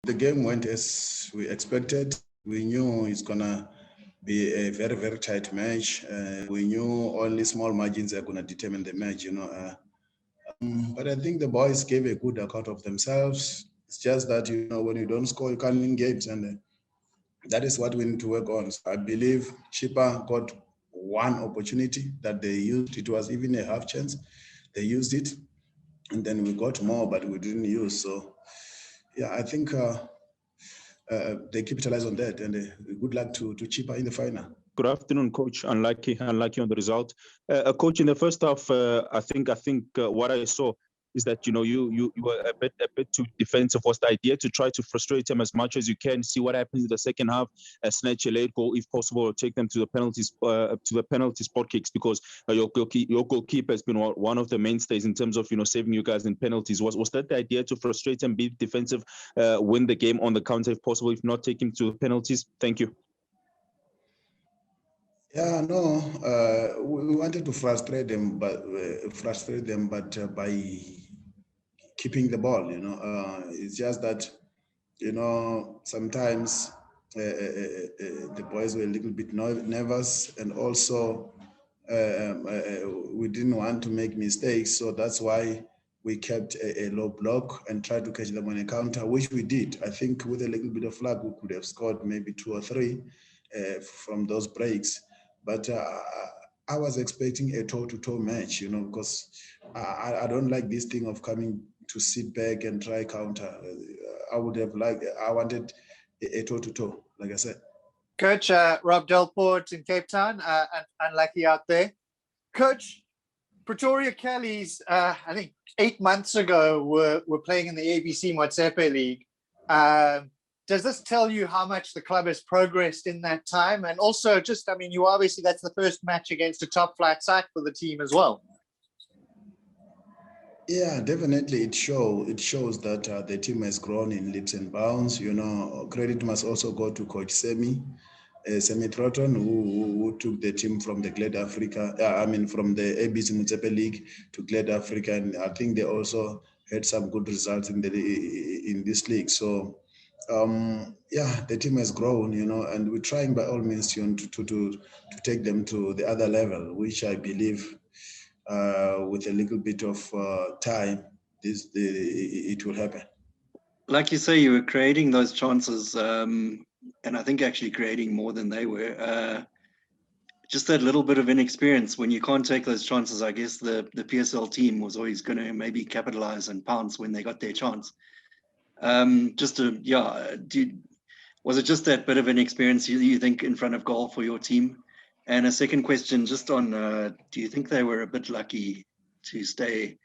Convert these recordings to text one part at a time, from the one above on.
The game went as we expected. We knew it's gonna be a very, very tight match. We knew only small margins are gonna determine the match. But I think the boys gave a good account of themselves. It's just that when you don't score, you can't win games, and that is what we need to work on. So I believe Chippa got one opportunity that they used. It was even a half chance. They used it, and then we got more, but we didn't use. So yeah, I think they capitalize on that, and good luck to Chippa in the final. Good afternoon, Coach. Unlucky on the result. Coach, in the first half, I think what I saw is that you were a bit too defensive. Was the idea to try to frustrate them as much as you can, see what happens in the second half, snatch a late goal if possible, or take them to the penalty spot kicks, because your goalkeeper has been one of the mainstays in terms of saving you guys in penalties. Was that the idea, to frustrate them, be defensive, win the game on the counter if possible, if not take him to the penalties? Thank you. Yeah, no, we wanted to frustrate them, but by keeping the ball, it's just that, sometimes the boys were a little bit nervous, and also we didn't want to make mistakes, so that's why we kept a low block and tried to catch them on a counter, which we did. I think with a little bit of luck, we could have scored maybe 2 or 3 from those breaks. But I was expecting a toe-to-toe match, because I don't like this thing of coming to sit back and try counter. I wanted a toe-to-toe, like I said. Coach, Rob Delport in Cape Town, unlucky out there. Coach, Pretoria Callies, I think 8 months ago, were playing in the ABC Motsepe League. Does this tell you how much the club has progressed in that time? And also you obviously, that's the first match against a top flight side for the team as well. Yeah, definitely. It shows that the team has grown in leaps and bounds. Credit must also go to Coach Semi Trotton, who took the team from the Glad Africa, from the ABC Motsepe League to Glad Africa, and I think they also had some good results in this league. So, the team has grown, and we're trying by all means to take them to the other level, which I believe, with a little bit of time, it will happen. Like you say, you were creating those chances, and I think actually creating more than they were. Just that little bit of inexperience. When you can't take those chances, I guess the PSL team was always going to maybe capitalize and pounce when they got their chance. Was it just that bit of an experience you think in front of goal for your team? And a second question, just on, do you think they were a bit lucky to stay?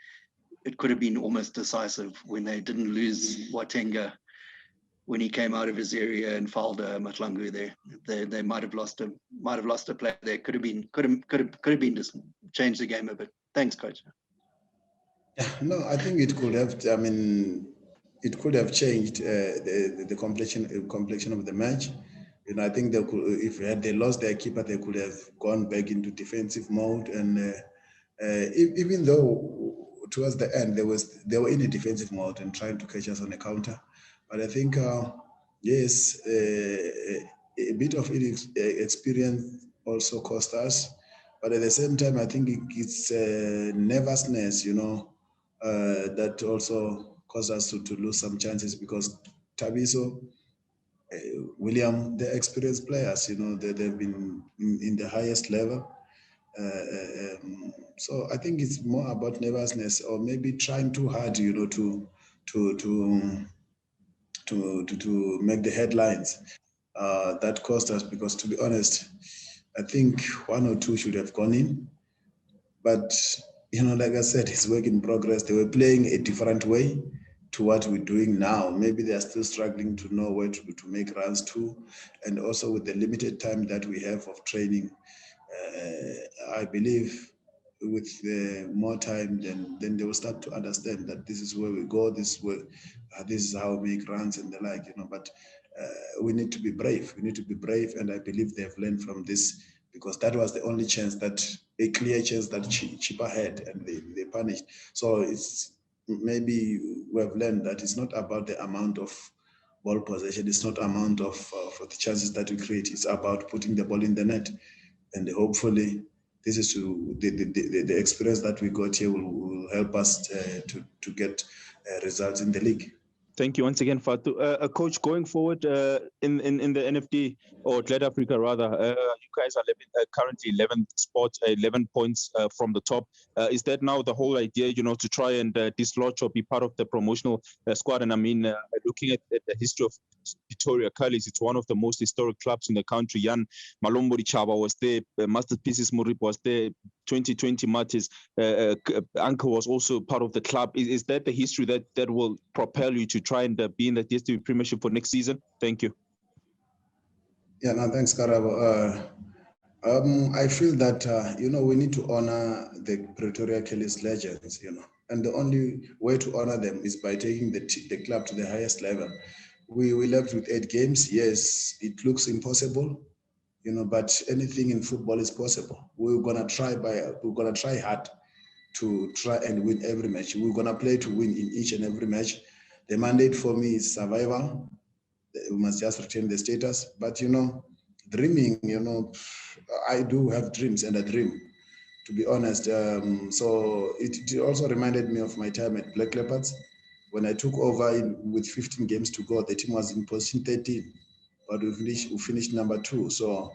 It could have been almost decisive when they didn't lose Watenga when he came out of his area and fouled Matlangu there. They might have lost a play there. Could have been just changed the game a bit. Thanks, Coach. No, I think it could have. It could have changed the complexion of the match. I think they could, if they lost their keeper, they could have gone back into defensive mode. And even though towards the end they were in a defensive mode and trying to catch us on a counter, but I think yes, a bit of experience also cost us. But at the same time, I think it's nervousness, that also caused us to lose some chances, because Tabiso, William, they're experienced players, they've been in the highest level. So I think it's more about nervousness, or maybe trying too hard, to make the headlines. That cost us, because to be honest, I think 1 or 2 should have gone in. But, like I said, it's work in progress. They were playing a different way to what we're doing now. Maybe they are still struggling to know where to make runs to. And also with the limited time that we have of training, I believe with more time, then they will start to understand that this is where we go, this is how we make runs and the like, But we need to be brave. We need to be brave, and I believe they've learned from this, because that was the only chance, a clear chance that Chippa had, and they punished. So it's maybe we have learned that it's not about the amount of ball possession. It's not amount of for the chances that we create. It's about putting the ball in the net, and hopefully this is the experience that we got here will help us to get results in the league. Thank you once again, Fatu. Coach, going forward in the NFD or Glad Africa rather, you guys are currently 11 spots, 11 points from the top. Is that now the whole idea, to try and dislodge or be part of the promotional squad? And I mean, looking at the history of Pretoria Callies, it's one of the most historic clubs in the country. Jan Malombo Chaba was there, Masterpieces Murip was there, 2020 Martis, Anka was also part of the club. Is that the history that will propel you to try and be in the DSTV Premiership for next season? Thank you. Yeah, no, thanks, Karabo. I feel that, we need to honor the Pretoria Callies legends, and the only way to honor them is by taking the club to the highest level. We left with 8 games. Yes, it looks impossible, but anything in football is possible. We're gonna try hard to try and win every match. We're gonna play to win in each and every match. The mandate for me is survival. We must just retain the status. But dreaming, I do have dreams and I dream, to be honest. So it also reminded me of my time at Black Leopards. When I took over with 15 games to go, the team was in position 13, but we finished number 2. So,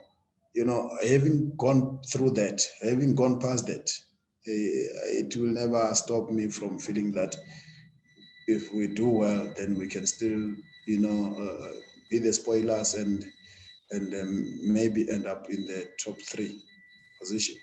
having gone through that, having gone past that, it will never stop me from feeling that if we do well, then we can still, be the spoilers and maybe end up in the top 3 position.